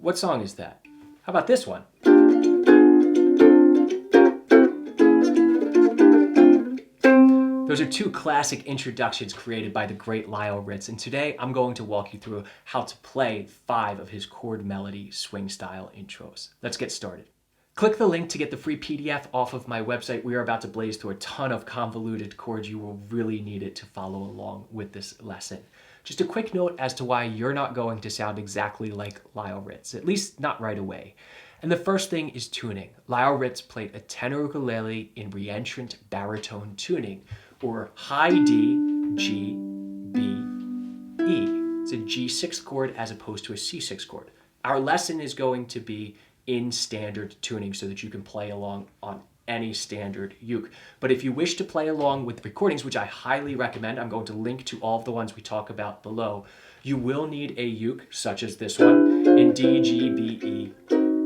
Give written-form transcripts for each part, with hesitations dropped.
What song is that? How about this one? Those are two classic introductions created by the great Lyle Ritz, and today I'm going to walk you through how to play 5 of his chord melody swing style intros. Let's get started. Click the link to get the free PDF off of my website. We are about to blaze through a ton of convoluted chords. You will really need it to follow along with this lesson. Just a quick note as to why you're not going to sound exactly like Lyle Ritz, at least not right away. And the first thing is tuning. Lyle Ritz played a tenor ukulele in reentrant baritone tuning, or high D, G, B, E. It's a G6 chord as opposed to a C6 chord. Our lesson is going to be in standard tuning so that you can play along on any standard uke. But if you wish to play along with recordings, which I highly recommend, I'm going to link to all of the ones we talk about below, you will need a uke such as this one in D, G, B, E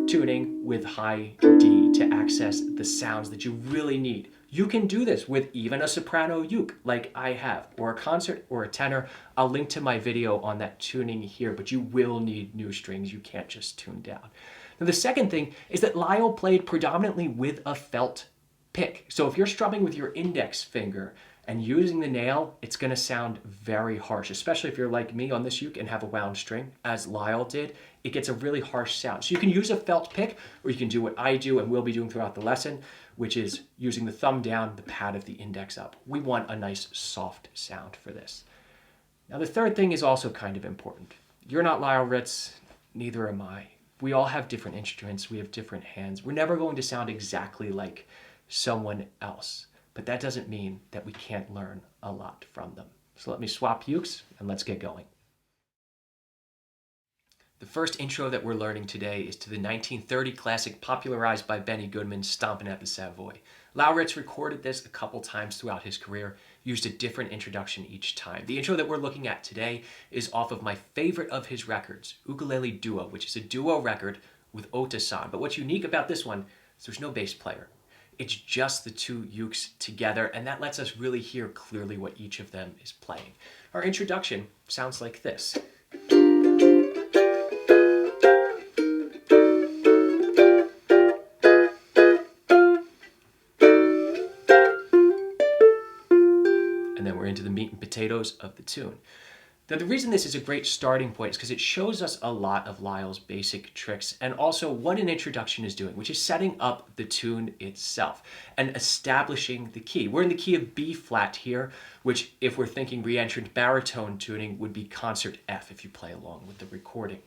tuning with high D to access the sounds that you really need. You can do this with even a soprano uke like I have, or a concert or a tenor. I'll link to my video on that tuning here, but you will need new strings. You can't just tune down. Now the second thing is that Lyle played predominantly with a felt pick. So if you're strumming with your index finger and using the nail, it's going to sound very harsh, especially if you're like me on this uke and have a wound string, as Lyle did. It gets a really harsh sound. So you can use a felt pick, or you can do what I do and will be doing throughout the lesson, which is using the thumb down, the pad of the index up. We want a nice soft sound for this. Now the third thing is also kind of important. You're not Lyle Ritz, neither am I. We all have different instruments, we have different hands. We're never going to sound exactly like someone else, but that doesn't mean that we can't learn a lot from them. So let me swap ukes and let's get going. The first intro that we're learning today is to the 1930 classic popularized by Benny Goodman, Stompin' at the Savoy. Lyle Ritz recorded this a couple times throughout his career, used a different introduction each time. The intro that we're looking at today is off of my favorite of his records, Ukulele Duo, which is a duo record with Ota-san. But what's unique about this one is there's no bass player. It's just the two ukes together, and that lets us really hear clearly what each of them is playing. Our introduction sounds like this. Into the meat and potatoes of the tune. Now the reason this is a great starting point is because it shows us a lot of Lyle's basic tricks and also what an introduction is doing, which is setting up the tune itself and establishing the key. We're in the key of B flat here, which if we're thinking reentrant baritone tuning would be concert F if you play along with the recording.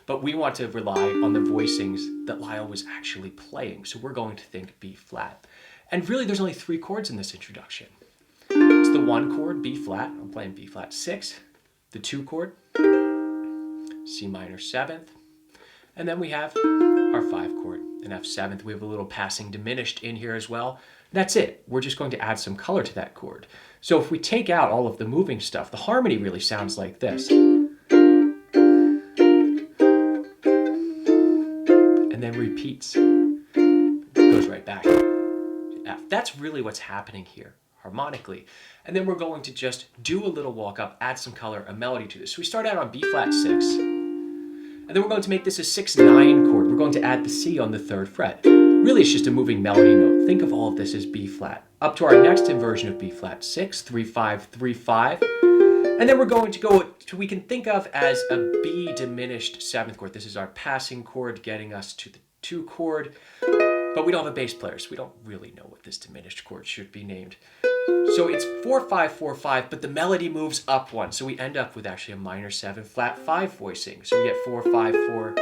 But we want to rely on the voicings that Lyle was actually playing, so we're going to think B flat. And really there's only 3 chords in this introduction. It's the 1 chord, B flat, I'm playing B flat 6, the 2 chord, C minor 7th, and then we have our 5 chord, an F 7th. We have a little passing diminished in here as well. That's it. We're just going to add some color to that chord. So if we take out all of the moving stuff, the harmony really sounds like this. And then repeats. Goes right back to F. That's really what's happening here harmonically. And then we're going to just do a little walk up, add some color, a melody to this. So we start out on B flat 6, and then we're going to make this a 6-9 chord. We're going to add the C on the 3rd fret. Really it's just a moving melody note. Think of all of this as B flat. Up to our next inversion of B flat 6, 3 5 3 5. And then we're going to go to we can think of as a B diminished 7th chord. This is our passing chord getting us to the 2 chord. But we don't have a bass player, so we don't really know what this diminished chord should be named. So it's 4 5 4 5, but the melody moves up 1, so we end up with actually a minor 7 flat 5 voicing. So we get 4 5 4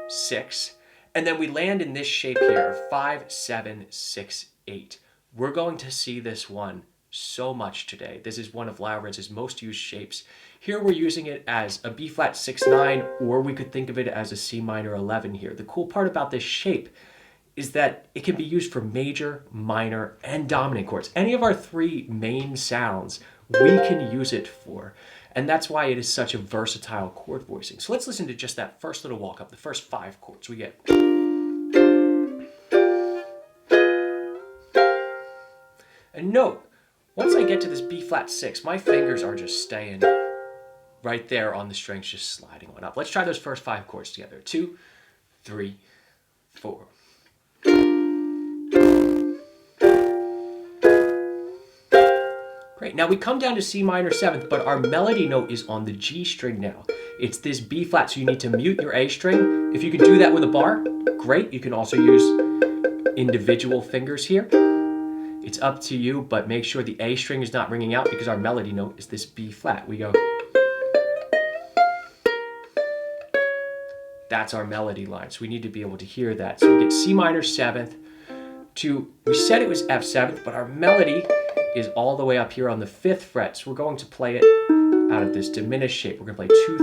6, and then we land in this shape here, 5 7 6 8. We're going to see this one so much today. This is one of Lyle Ritz's most used shapes. Here we're using it as a B flat 6 9, or we could think of it as a C minor 11 here. The cool part about this shape is that it can be used for major, minor, and dominant chords. Any of our 3 main sounds, we can use it for. And that's why it is such a versatile chord voicing. So let's listen to just that first little walk up, the first 5 chords we get. And note, once I get to this B flat 6, my fingers are just staying right there on the strings, just sliding on up. Let's try those first 5 chords together. 2, 3, 4. Great. Now we come down to C minor 7th, but our melody note is on the G string now. It's this B flat, so you need to mute your A string. If you can do that with a bar, great. You can also use individual fingers here. It's up to you, but make sure the A string is not ringing out because our melody note is this B flat. We go. That's our melody line, so we need to be able to hear that. So we get C minor 7th to, we said it was F 7th, but our melody is all the way up here on the 5th fret. So we're going to play it out of this diminished shape. We're going to play 2,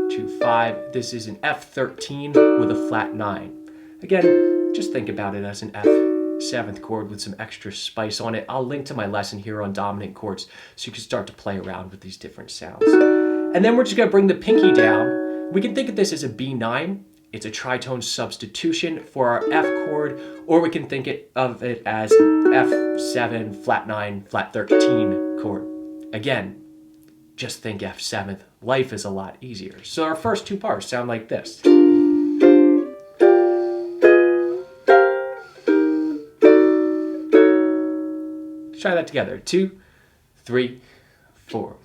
3, 2, 5. This is an F13 with a flat 9. Again, just think about it as an F7th chord with some extra spice on it. I'll link to my lesson here on dominant chords so you can start to play around with these different sounds. And then we're just going to bring the pinky down. We can think of this as a B9. It's a tritone substitution for our F chord, or we can think of it as F7, flat 9, flat 13 chord. Again, just think F7th. Life is a lot easier. So our first two parts sound like this. Let's try that together. 2, 3, 4.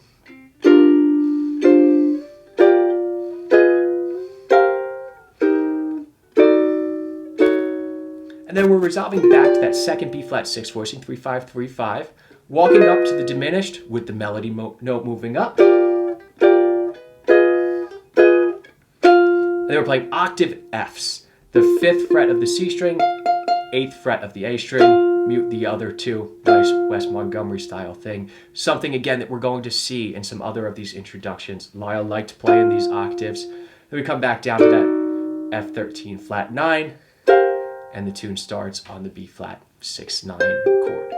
And then we're resolving back to that second B flat 6 voicing, 3, 5, 3, 5, walking up to the diminished with the melody note moving up. And then we're playing octave Fs, the 5th fret of the C string, 8th fret of the A string, mute the other two, nice Wes Montgomery style thing. Something again that we're going to see in some other of these introductions. Lyle liked to play in these octaves. Then we come back down to that F13 flat 9. And the tune starts on the B flat 6, 9 chord.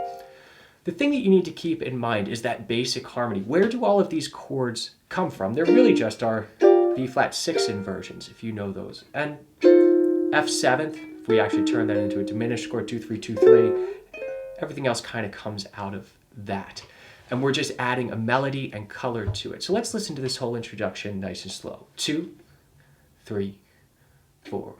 The thing that you need to keep in mind is that basic harmony. Where do all of these chords come from? They're really just our B flat 6 inversions, if you know those. And F7th, if we actually turn that into a diminished chord, 2, 3, 2, 3, everything else kind of comes out of that. And we're just adding a melody and color to it. So let's listen to this whole introduction nice and slow. 2, 3, 4.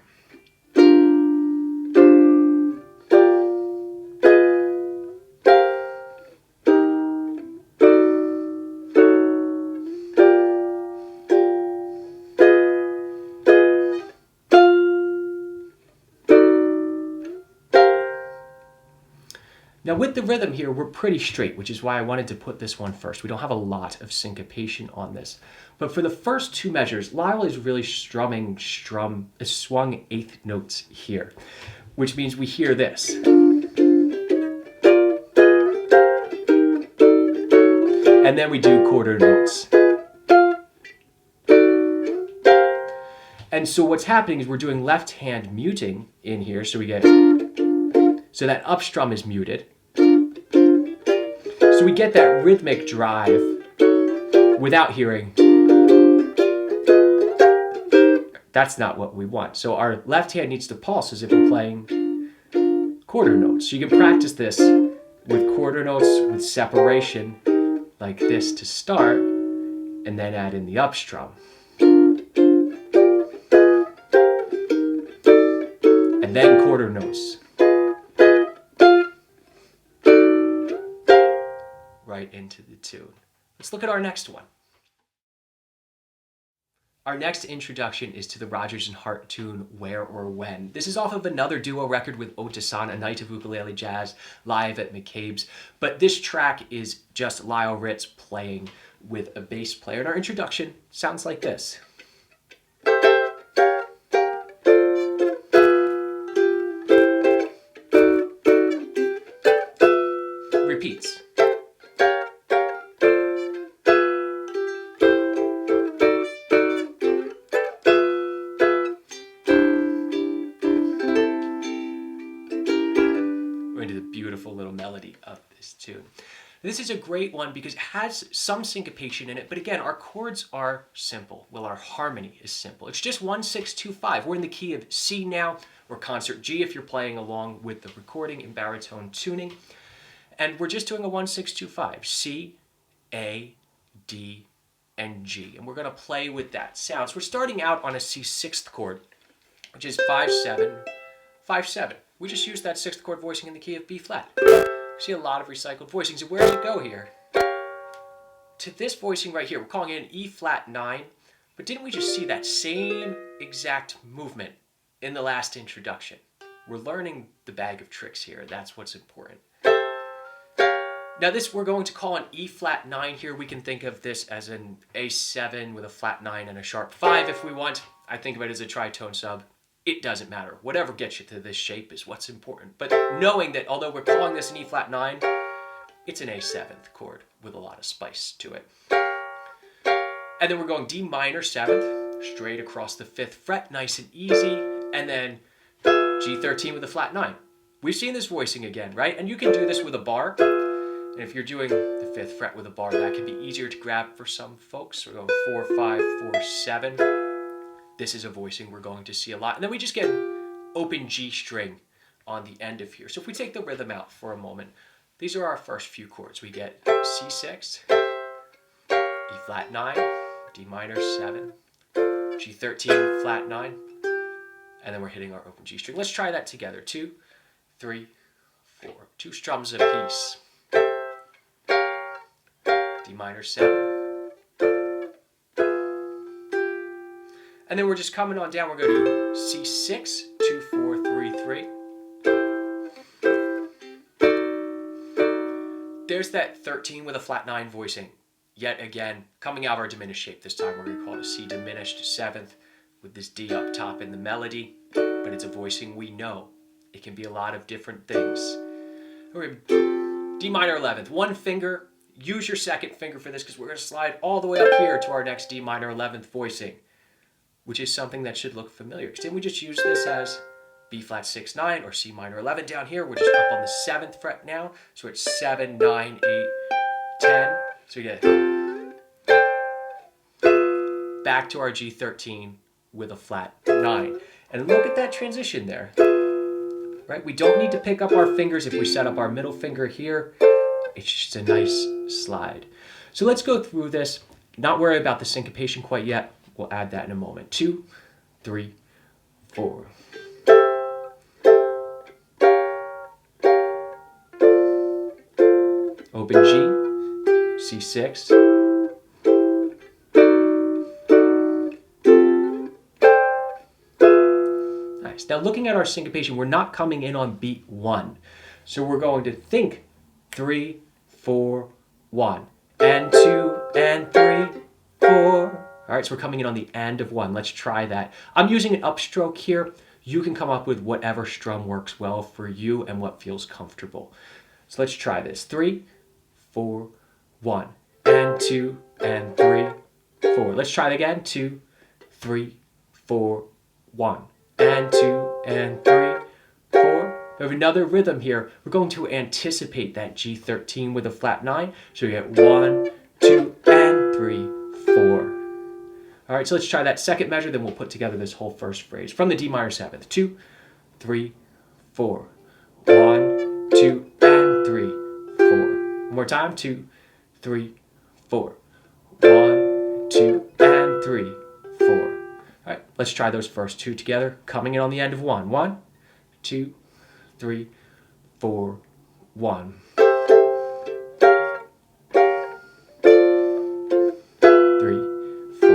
Now with the rhythm here, we're pretty straight, which is why I wanted to put this one first. We don't have a lot of syncopation on this. But for the first two measures, Lyle is really swung 8th notes here, which means we hear this. And then we do quarter notes. And so what's happening is we're doing left hand muting in here, so we get, so that up strum is muted. So we get that rhythmic drive without hearing. That's not what we want. So our left hand needs to pulse as if we're playing quarter notes. So you can practice this with quarter notes with separation like this to start, and then add in the up strum. And then quarter notes. Right into the tune. Let's look at our next one. Our next introduction is to the Rodgers and Hart tune, Where or When. This is off of another duo record with Otasan, A Night of Ukulele Jazz, live at McCabe's. But this track is just Lyle Ritz playing with a bass player. And our introduction sounds like this. Repeats. Little melody of this tune. This is a great one because it has some syncopation in it, but again, our chords are simple. Well, our harmony is simple. It's just 1, 6, 2, 5. We're in the key of C now, or concert G if you're playing along with the recording in baritone tuning. And we're just doing a 1, 6, 2, 5. C, A, D, and G. And we're going to play with that sound. So we're starting out on a C6th chord. which is 5-7, 5-7. We just used that 6th chord voicing in the key of B flat. We see a lot of recycled voicings. And where does it go here? To this voicing right here. We're calling it an E flat 9. But didn't we just see that same exact movement in the last introduction? We're learning the bag of tricks here. That's what's important. Now this we're going to call an E flat 9 here. We can think of this as an A7 with a flat 9 and a sharp 5 if we want. I think of it as a tritone sub. It doesn't matter. Whatever gets you to this shape is what's important. But knowing that although we're calling this an E flat 9, it's an A7th chord with a lot of spice to it. And then we're going D minor 7th, straight across the 5th fret, nice and easy. And then G13 with a flat 9. We've seen this voicing again, right? And you can do this with a bar. And if you're doing the 5th fret with a bar, that can be easier to grab for some folks. We're going 4, 5, 4, 7. This is a voicing we're going to see a lot. And then we just get an open G string on the end of here. So if we take the rhythm out for a moment, these are our first few chords. We get C6, E flat 9, D minor 7, G13 flat 9, and then we're hitting our open G string. Let's try that together. 2, 3, 4. 2 strums apiece. D minor 7. And then we're just coming on down. We're going to do C6, 2, 4, 3, 3. There's that 13 with a flat 9 voicing. Yet again, coming out of our diminished shape this time. We're going to call it a C diminished 7th with this D up top in the melody. But it's a voicing we know. It can be a lot of different things. D minor 11th, one finger. Use your second finger for this because we're going to slide all the way up here to our next D minor 11th voicing, which is something that should look familiar. Because didn't we just use this as B flat 6, 9 or C minor 11 down here? We're just up on the 7th fret now. So it's 7, 9, 8, 10. So we get back to our G13 with a flat 9. And look at that transition there. Right? We don't need to pick up our fingers if we set up our middle finger here. It's just a nice slide. So let's go through this. Not worry about the syncopation quite yet. We'll add that in a moment. 2, 3, 4. Open G, C6. Nice. Now looking at our syncopation, we're not coming in on beat 1. So we're going to think 3, 4, 1, and 2, and 3, 4. All right, so we're coming in on the end of 1. Let's try that. I'm using an upstroke here. You can come up with whatever strum works well for you and what feels comfortable. So let's try this. 3, 4, 1, and 2, and 3, 4. Let's try it again. 2, 3, 4, 1, and 2, and 3, 4. We have another rhythm here. We're going to anticipate that G13 with a flat 9. So we get 1, 2, and 3, 4. All right, so let's try that second measure, then we'll put together this whole first phrase from the D minor 7th. 2, 3, 4. 1, 2, and 3, 4. One more time. 2, 3, 4. 1, 2, and 3, 4. All right, let's try those first two together, coming in on the end of 1. 1, 2, 3, 4, 1. 3, 4.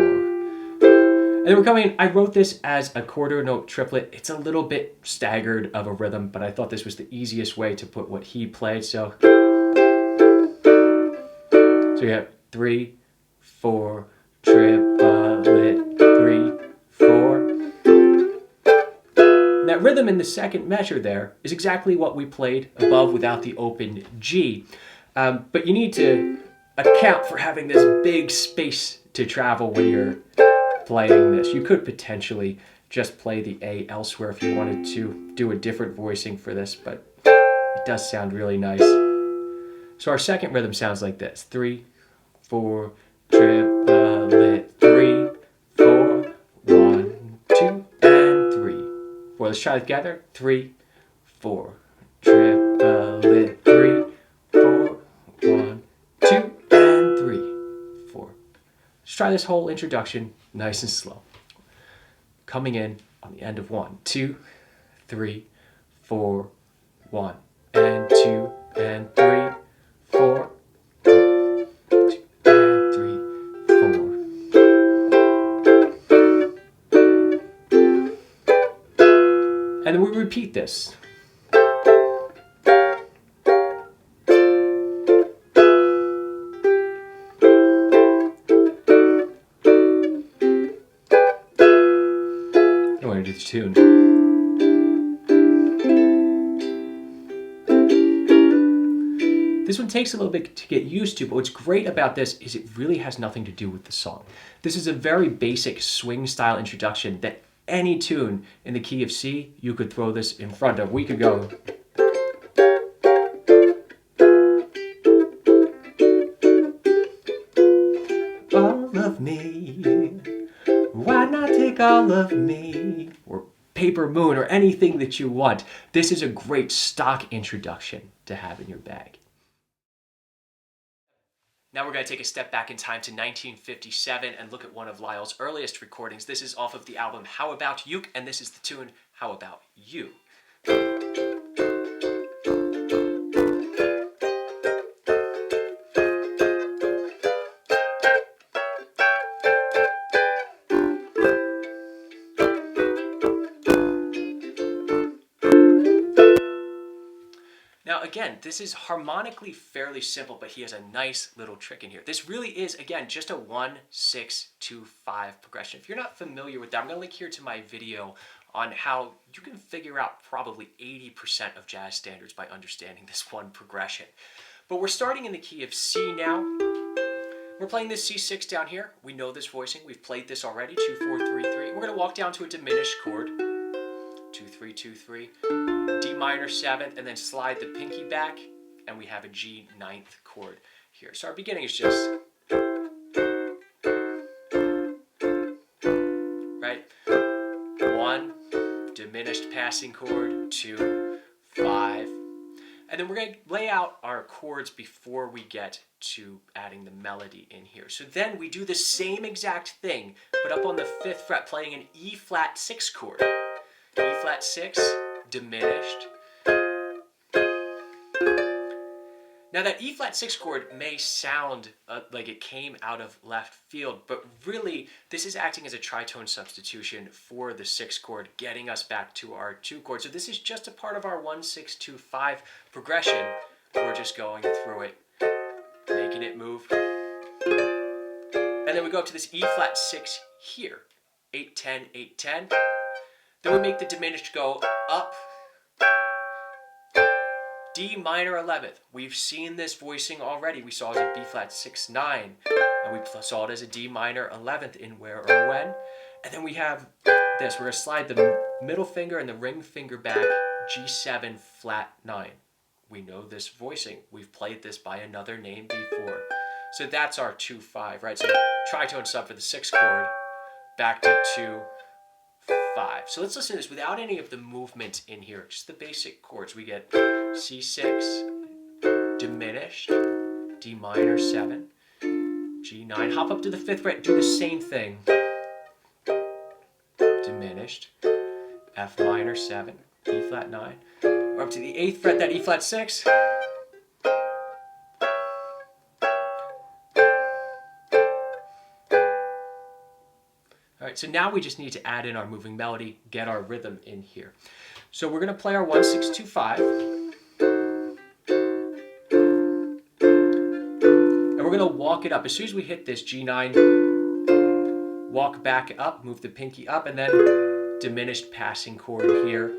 And then we're coming in. I wrote this as a quarter note triplet. It's a little bit staggered of a rhythm, but I thought this was the easiest way to put what he played. So we have 3, 4, triplet, 3, 4. And that rhythm in the second measure there is exactly what we played above without the open G. But you need to account for having this big space to travel when you're playing this. You could potentially just play the A elsewhere if you wanted to do a different voicing for this, but it does sound really nice. So our second rhythm sounds like this. 3, 4, triplet, 3, 4, 1, 2, and 3, 4. Let's try it together. 3, 4, triplet, 3, 4, 1, 2, and 3, 4. Let's try this whole introduction nice and slow. Coming in on the end of 1, 2, 3, 4, 1, and 2, and 3, 4, 2, and 3, 4. And then we repeat this. I want to do the tune. This one takes a little bit to get used to, but what's great about this is it really has nothing to do with the song. This is a very basic swing style introduction that any tune in the key of C, you could throw this in front of. We could go. All of me, why not take all of me? Or Paper Moon, or anything that you want. This is a great stock introduction to have in your bag. Now we're going to take a step back in time to 1957 and look at one of Lyle's earliest recordings. This is off of the album How About Uke, and this is the tune How About You. Now again, this is harmonically fairly simple, but he has a nice little trick in here. This really is, again, just a 1, 6, 2, 5 progression. If you're not familiar with that, I'm going to link here to my video on how you can figure out probably 80% of jazz standards by understanding this one progression. But we're starting in the key of C now. We're playing this C6 down here. We know this voicing. We've played this already, 2, 4, 3, 3. We're going to walk down to a diminished chord, 2, 3, 2, 3. D minor 7th, and then slide the pinky back, and we have a G 9th chord here. So our beginning is just, right? 1, diminished passing chord, 2, 5. And then we're going to lay out our chords before we get to adding the melody in here. So then we do the same exact thing, but up on the 5th fret, playing an E flat 6 chord. E flat 6, diminished. Now that E flat 6 chord may sound like it came out of left field, but really this is acting as a tritone substitution for the 6th chord, getting us back to our 2 chord. So this is just a part of our 1, 6, 2, 5 progression. We're just going through it, making it move. And then we go up to this E flat 6 here, 8, 10, 8, 10. Then we make the diminished go up, D minor 11th. We've seen this voicing already. We saw it as a B flat 6, 9, and we saw it as a D minor 11th in Where or When. And then we have this. We're going to slide the middle finger and the ring finger back, G7 flat 9. We know this voicing. We've played this by another name before. So that's our 2, 5, right? So tritone sub for the 6th chord, back to 2, 5. So let's listen to this without any of the movement in here, just the basic chords. We get C6, diminished, D minor 7, G9. Hop up to the 5th fret, do the same thing. Diminished, F minor 7, E flat 9. Or up to the 8th fret, that E flat 6. All right, so now we just need to add in our moving melody, get our rhythm in here. So we're going to play our 1, 6, 2, 5. And we're going to walk it up. As soon as we hit this G9, walk back up, move the pinky up, and then diminished passing chord here.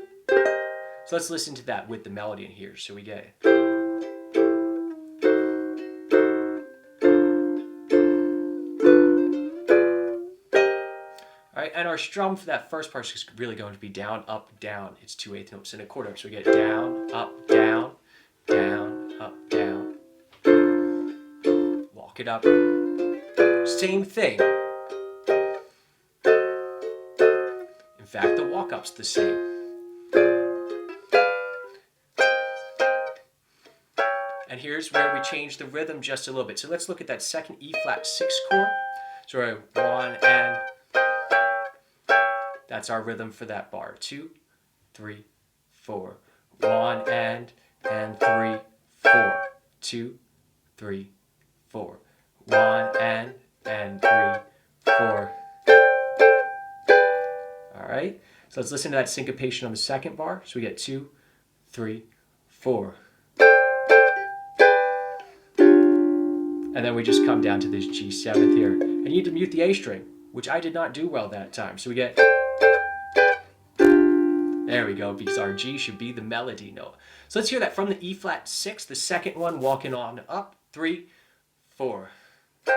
So let's listen to that with the melody in here. So we get... And our strum for that first part is really going to be down, up, down. It's 2 8 notes in a quarter. So we get down, up, down, down, up, down. Walk it up. Same thing. In fact, the walk-up's the same. And here's where we change the rhythm just a little bit. So let's look at that second E flat 6 chord. So we're 1 and... That's our rhythm for that bar. 2, 3, 4. 1 and 3, 4. 2, 3, 4. 1 and 3, 4. All right. So let's listen to that syncopation on the second bar. So we get 2, 3, 4. And then we just come down to this G7th here. And you need to mute the A string, which I did not do well that time. So we get, there we go, because our G should be the melody note. So let's hear that from the E flat 6, the second one, walking on up. 3, 4. We're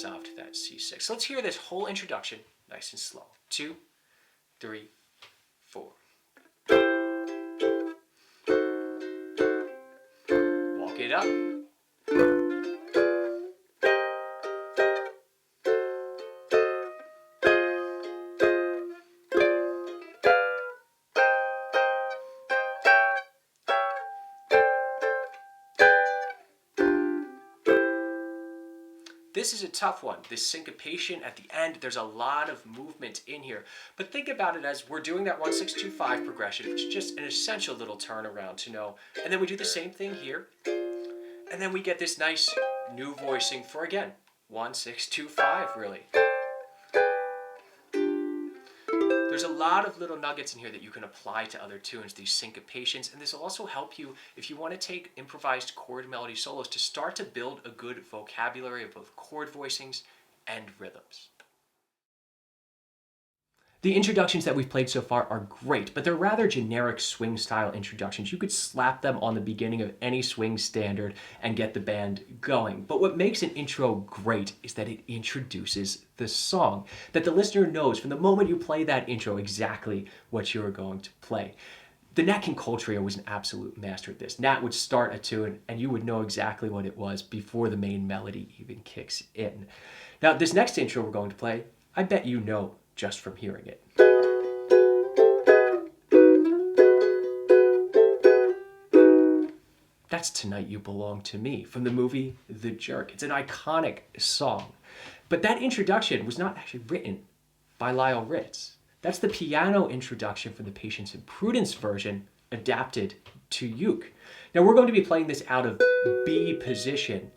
off to that C6. So let's hear this whole introduction nice and slow. 2, 3, 4. Walk it up. This is a tough one. This syncopation at the end, there's a lot of movement in here. But think about it as we're doing that 1-6-2-5 progression. It's just an essential little turnaround to know. And then we do the same thing here. And then we get this nice new voicing for, again, 1-6-2-5, really. There's a lot of little nuggets in here that you can apply to other tunes, these syncopations, and this will also help you if you want to take improvised chord melody solos to start to build a good vocabulary of both chord voicings and rhythms. The introductions that we've played so far are great, but they're rather generic swing style introductions. You could slap them on the beginning of any swing standard and get the band going. But what makes an intro great is that it introduces the song, that the listener knows from the moment you play that intro exactly what you're going to play. The Nat King Cole Trio was an absolute master at this. Nat would start a tune and you would know exactly what it was before the main melody even kicks in. Now, this next intro we're going to play, I bet you know just from hearing it. That's Tonight You Belong to Me from the movie The Jerk. It's an iconic song. But that introduction was not actually written by Lyle Ritz. That's the piano introduction from the Patience and Prudence version adapted to uke. Now we're going to be playing this out of B position,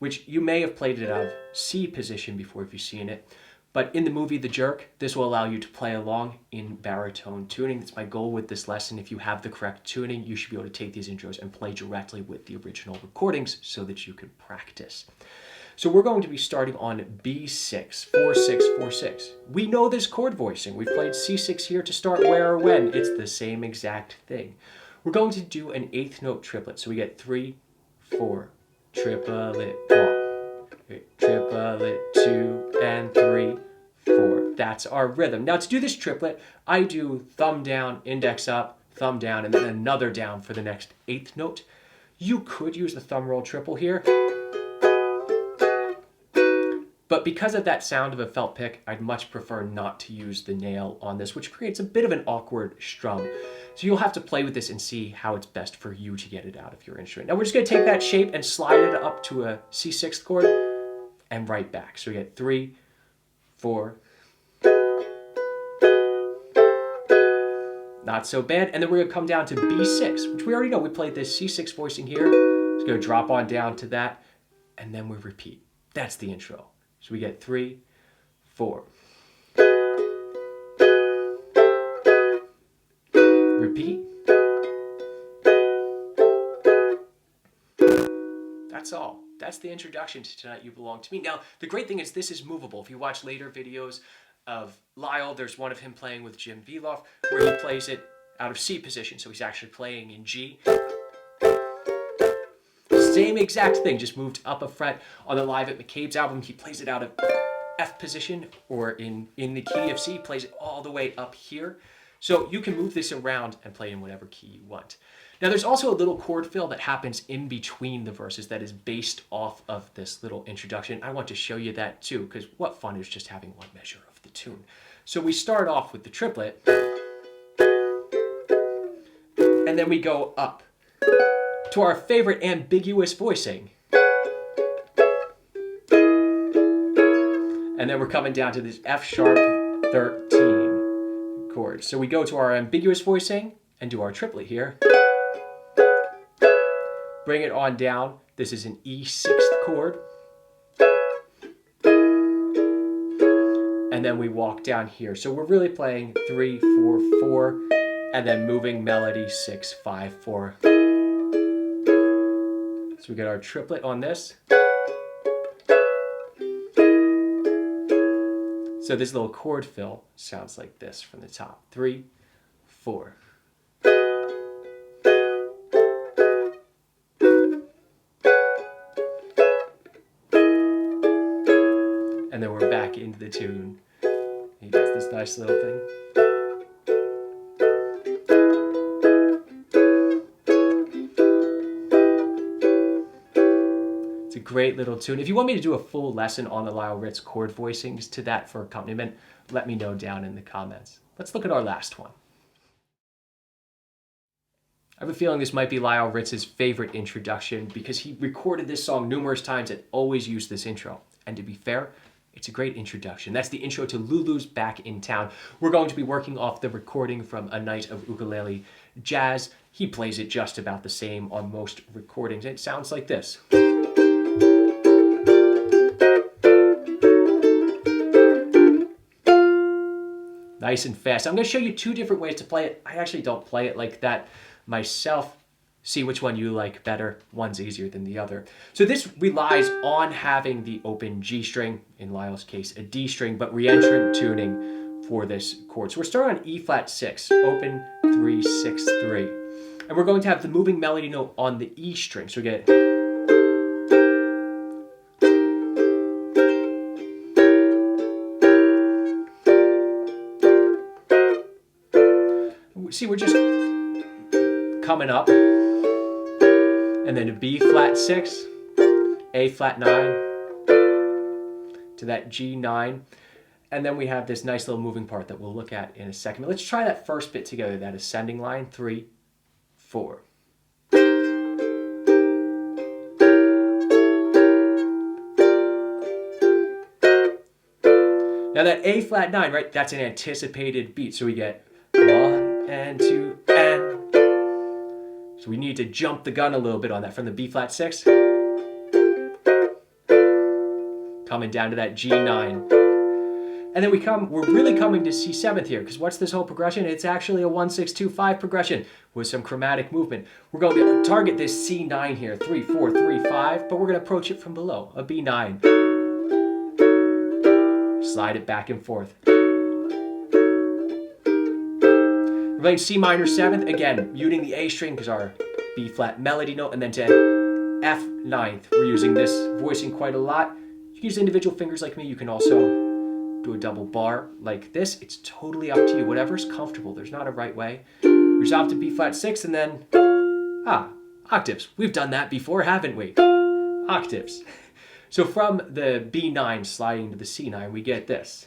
which you may have played it out of C position before if you've seen it. But in the movie The Jerk, this will allow you to play along in baritone tuning. That's my goal with this lesson. If you have the correct tuning, you should be able to take these intros and play directly with the original recordings so that you can practice. So we're going to be starting on B6, 4-6, 4-6. We know this chord voicing. We've played C6 here to start where or when. It's the same exact thing. We're going to do an eighth note triplet. So we get 3, 4, triplet, 1. Triplet, 2, and 3, 4. That's our rhythm. Now to do this triplet, I do thumb down, index up, thumb down, and then another down for the next eighth note. You could use the thumb roll triple here, but because of that sound of a felt pick, I'd much prefer not to use the nail on this, which creates a bit of an awkward strum. So you'll have to play with this and see how it's best for you to get it out of your instrument. Now we're just going to take that shape and slide it up to a C6 chord and right back. So we get 3, 4. Not so bad. And then we're going to come down to B6, which we already know. We played this C6 voicing here. It's going to drop on down to that, and then we repeat. That's the intro. So we get 3, 4. Repeat. That's all. That's the introduction to Tonight You Belong to Me. Now, the great thing is this is movable. If you watch later videos of Lyle, there's one of him playing with Jim Veloff where he plays it out of C position, so he's actually playing in G. Same exact thing, just moved up a fret. On the Live at McCabe's album, he plays it out of F position, or in the key of C, plays it all the way up here. So you can move this around and play in whatever key you want. Now there's also a little chord fill that happens in between the verses that is based off of this little introduction. I want to show you that too, because what fun is just having one measure of the tune. So we start off with the triplet, and then we go up to our favorite ambiguous voicing. And then we're coming down to this F sharp 13 chord. So we go to our ambiguous voicing and do our triplet here. Bring it on down. This is an E6 chord. And then we walk down here. So we're really playing 3, 4, 4, and then moving melody 6, 5, 4. So we get our triplet on this. So this little chord fill sounds like this from the top. 3, 4. And then we're back into the tune. He does this nice little thing. It's a great little tune. If you want me to do a full lesson on the Lyle Ritz chord voicings to that for accompaniment, let me know down in the comments. Let's look at our last one. I have a feeling this might be Lyle Ritz's favorite introduction because he recorded this song numerous times and always used this intro. And to be fair, it's a great introduction. That's the intro to Lulu's Back in Town. We're going to be working off the recording from A Night of Ukulele Jazz. He plays it just about the same on most recordings. It sounds like this. Nice and fast. I'm going to show you two different ways to play it. I actually don't play it like that myself. See which one you like better. One's easier than the other. So this relies on having the open G string, in Lyle's case a D string, but reentrant tuning for this chord. So we're starting on E flat 6, open 3, 6, 3. And we're going to have the moving melody note on the E string. So we get... See, we're just coming up. And then a B flat 6, A flat 9, to that G9. And then we have this nice little moving part that we'll look at in a second. But let's try that first bit together, that ascending line, 3, 4. Now that A flat 9, right, that's an anticipated beat. So we get 1 and 2 and. So we need to jump the gun a little bit on that from the B flat 6. Coming down to that G9. And then we're really coming to C7th here, because what's this whole progression? It's actually a 1, 6, 2, 5 progression with some chromatic movement. We're going to target this C9 here, 3, 4, 3, 5, but we're going to approach it from below, a B9. Slide it back and forth. We're playing C minor 7th, again, muting the A string because our B flat melody note, and then to F 9th. We're using this voicing quite a lot. You can use individual fingers like me. You can also do a double bar like this. It's totally up to you, whatever's comfortable. There's not a right way. Resolve to B flat 6 and then, octaves. We've done that before, haven't we? Octaves. So from the B9 sliding to the C9, we get this.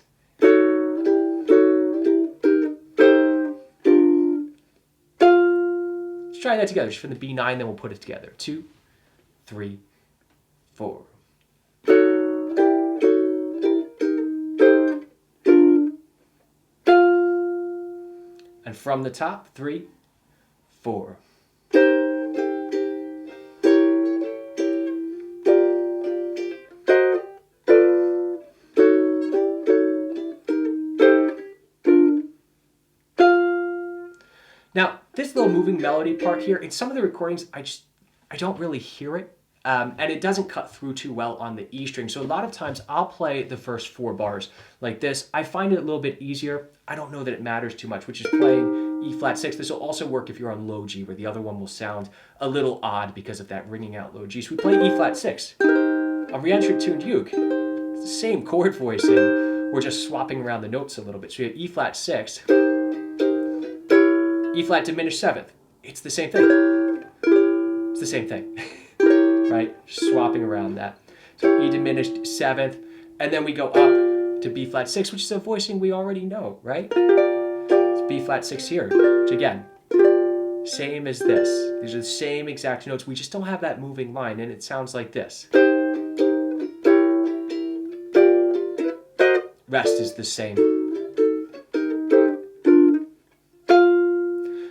Let's try that together. Just from the B9, then we'll put it together. 2, 3, 4. And from the top, 3, 4. Now, this little moving melody part here, in some of the recordings, I don't really hear it. And it doesn't cut through too well on the E string. So a lot of times I'll play the first 4 bars like this. I find it a little bit easier. I don't know that it matters too much, which is playing E flat 6. This will also work if you're on low G, where the other one will sound a little odd because of that ringing out low G. So we play E flat 6, a reentrant tuned uke. It's the same chord voicing. We're just swapping around the notes a little bit. So we have E flat 6, E flat diminished 7th. It's the same thing. It's the same thing. Right? Swapping around that. So E diminished 7th, and then we go up to B flat 6, which is a voicing we already know, right? It's B flat 6 here, which again, same as this. These are the same exact notes. We just don't have that moving line, and it sounds like this. Rest is the same.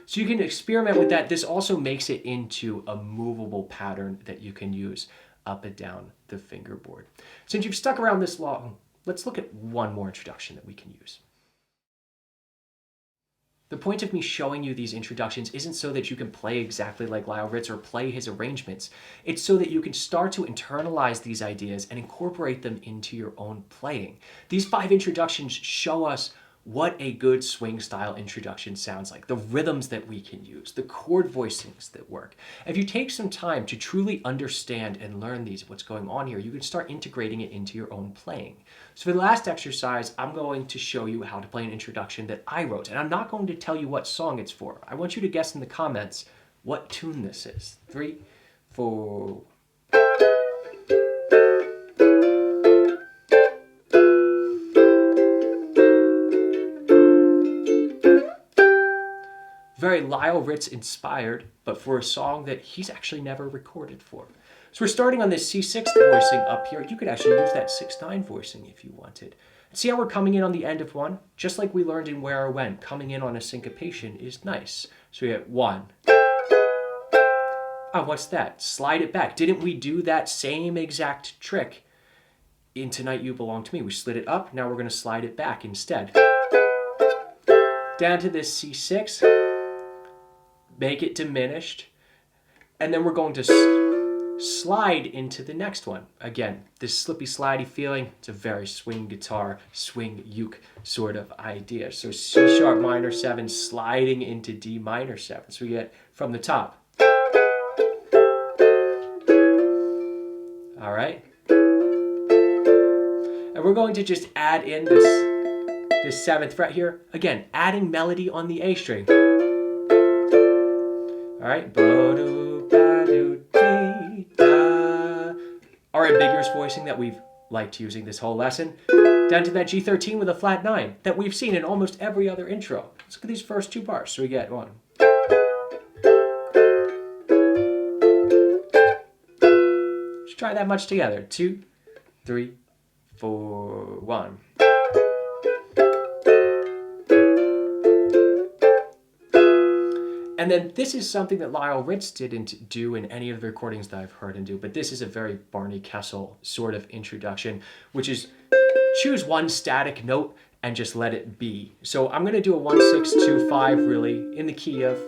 So you can experiment with that. This also makes it into a movable pattern that you can use up and down the fingerboard. Since you've stuck around this long, let's look at one more introduction that we can use. The point of me showing you these introductions isn't so that you can play exactly like Lyle Ritz or play his arrangements. It's so that you can start to internalize these ideas and incorporate them into your own playing. These 5 introductions show us what a good swing style introduction sounds like, the rhythms that we can use, the chord voicings that work. If you take some time to truly understand and learn what's going on here, you can start integrating it into your own playing. So for the last exercise, I'm going to show you how to play an introduction that I wrote, and I'm not going to tell you what song it's for. I want you to guess in the comments what tune this is. 3, 4... Very Lyle Ritz inspired, but for a song that he's actually never recorded for. So we're starting on this C6 voicing up here. You could actually use that 6/9 voicing if you wanted. See how we're coming in on the end of one? Just like we learned in Where or When, coming in on a syncopation is nice. So we get 1. Oh, what's that? Slide it back. Didn't we do that same exact trick in Tonight You Belong to Me? We slid it up, now we're going to slide it back instead. Down to this C6. Make it diminished, and then we're going to slide into the next one. Again, this slippy slidey feeling, it's a very swing guitar, swing uke sort of idea. So C sharp minor 7 sliding into D minor 7. So we get from the top. All right. And we're going to just add in this 7th fret here. Again, adding melody on the A string. All right, our ambiguous voicing that we've liked using this whole lesson, down to that G13 with a flat 9 that we've seen in almost every other intro. Let's look at these first 2 bars. So we get 1. Let's try that much together. 2, 3, 4, 1. And then this is something that Lyle Ritz didn't do in any of the recordings that I've heard him do, but this is a very Barney Kessel sort of introduction, which is choose one static note and just let it be. So I'm going to do a 1, 6, 2, 5 really in the key of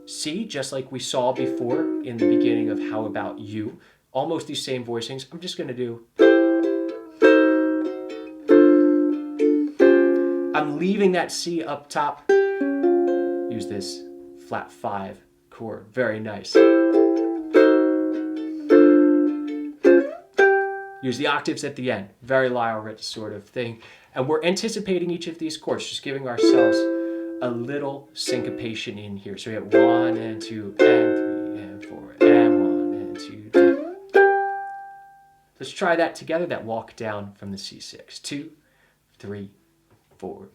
C, just like we saw before in the beginning of How About You. Almost these same voicings. I'm just going to do... I'm leaving that C up top. Use this flat 5 chord. Very nice. Use the octaves at the end. Very Lyle Ritz sort of thing. And we're anticipating each of these chords, just giving ourselves a little syncopation in here. So we have 1 and 2 and 3 and 4 and 1 and 2, 3. Let's try that together, that walk down from the C6. 2, 3, 4.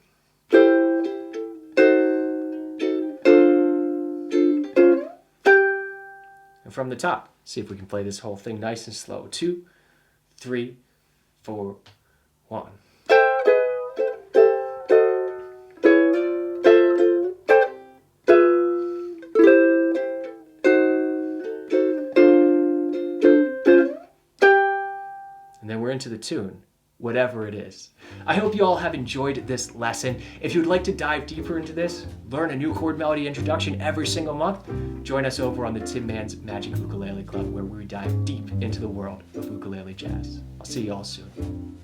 And from the top, see if we can play this whole thing nice and slow. 2, 3, 4, 1. And then we're into the tune, whatever it is. I hope you all have enjoyed this lesson. If you'd like to dive deeper into this, learn a new chord melody introduction every single month, join us over on the Tin Man's Magic Ukulele Club, where we dive deep into the world of ukulele jazz. I'll see you all soon.